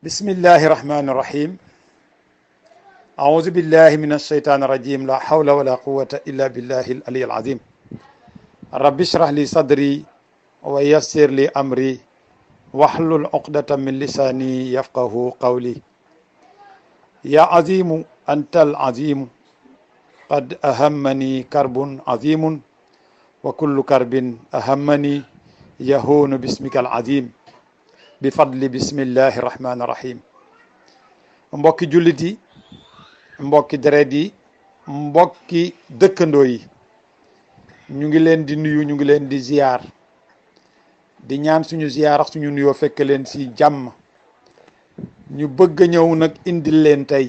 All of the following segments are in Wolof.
بسم الله الرحمن الرحيم أعوذ بالله من الشيطان الرجيم لا حول ولا قوة إلا بالله العلي العظيم رب اشرح لي صدري ويسر لي أمري واحلل عقدة من لساني يفقه قولي يا عظيم أنت العظيم قد أهمني كرب عظيم وكل كرب أهمني يهون باسمك العظيم bi fadli bismillahi rahmaani rahim mbokki jullit yi mbokki deret yi mbokki dëkkandoo yi ñu ngi leen di nuyu ñu ngi leen di ziyaar di ñaan suñu ziyaar ak suñu nuyoo fekk leen ci jàmm ñu bëgg a ñëw nag indil leen tey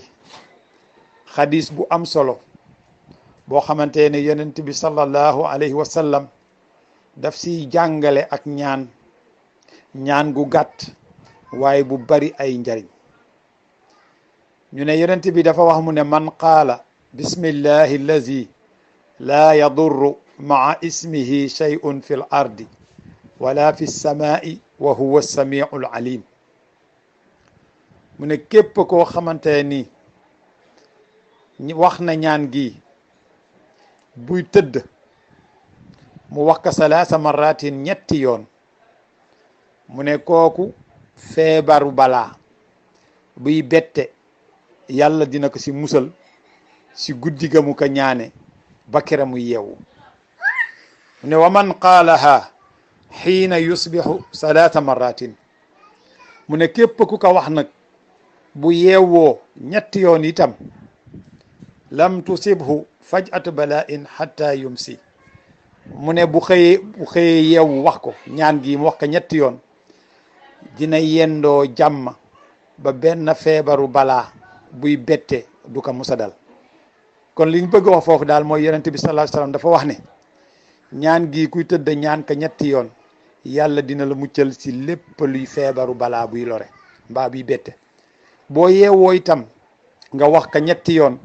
xadis bu am solo boo xamante ne yonent bi sallallahu alayhi wa sallam daf siy jàngale ak ñaan gu gàtt waaye bu bari ay njariñ ñu ne yonent bi dafa wax mu ne man qaala bismillahi allazi laa yadurru maa ismihi shay'un fi l ardi wala fi lsamai wa huwa samiu l alim mu ne képp koo xamante ni wax na ñaan gi buy tëdd mu wax ka salaasa marratin ñetti yoon mu ne kooku feebaru balaa buy bette yàlla dina ko ci musal ci guddi ga mu ko ñaane ba kera mu yeewu mu ne wa man qaalaha xiina yusbixu salaata marratin mu ne képp ku ko wax nag bu yeewoo ñetti yoon itam lam tusibhu faj'atu bala'in hatta yumsi mu ne bu xëyee yeewu wax ko ñaan gi mu wax ko ñetti yoon dina yendoo jàmm ba benn feebaru balaa buy bette du ko musa dal kon liñ bëgg wax foofu daal mooy yonent bi sallallahu alayhi wasallam dafa wax ne ñaan gi kuy tëdd ñaan ka ñetti yoon yàlla dina la muccal ci lépp luy feebaru balaa buy lore mbaa buy bette boo yeewoo itam nga wax ka ñetti yoon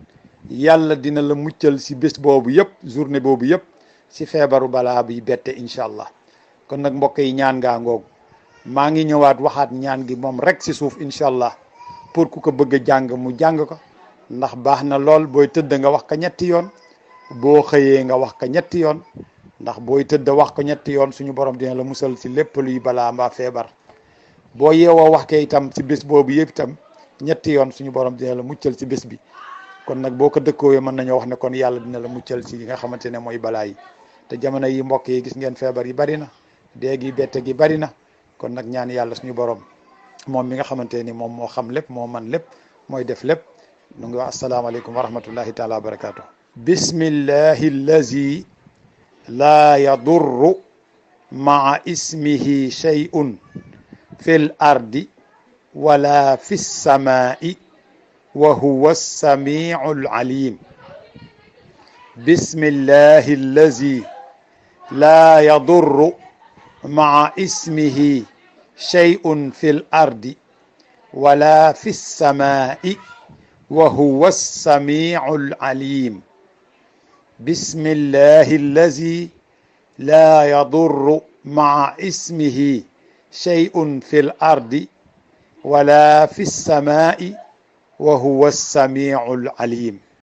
yàlla dina la muccal ci bés boobu yëpp journée boobu yëpp ci feebaru balaa buy bette incha allah kon nag mbokk yi ñaan ngaa ngoogu maa ngi ñëwaat waxaat ñaan gi moom rek ci suuf incha allah pour ku ko bëgg a jàng mu jàng ko ndax baax na lool booy tëdd nga wax ko ñetti yoon boo xëyee nga wax ko ñetti yoon ndax booy tëdd wax ko ñetti yoon suñu borom dina la musal ci lépp luy balaa mbaa feebar boo yeewoo wax ke itam ci bés boobu yëpp itam ñetti yoon suñu borom dina la muccal ci bés bi kon nag boo ko dëkkoowee mën nañoo wax ne kon yàlla dina la muccal ci li nga xamante ne mooy balaa yi te jamono yi mbokk yi gis ngeen feebar yi bari na dee gi bette gi bari na kon nag ñaan yàlla suñu borom moom mi nga xamante ni moom moo xam lépp moo man lépp mooy def lépp nu ngi wax asalaamaaleykum wa rahmatullahi taala wa barakatuh bismillahi allazi laa yadurru maa ismihi shay'un fil ardi wala fi samai wa huwa samiul alim bismillahi allazi laa yadurru مع اسمه شيء في الأرض ولا في السماء وهو السميع العليم بسم الله الذي لا يضر مع اسمه شيء في الأرض ولا في السماء وهو السميع العليم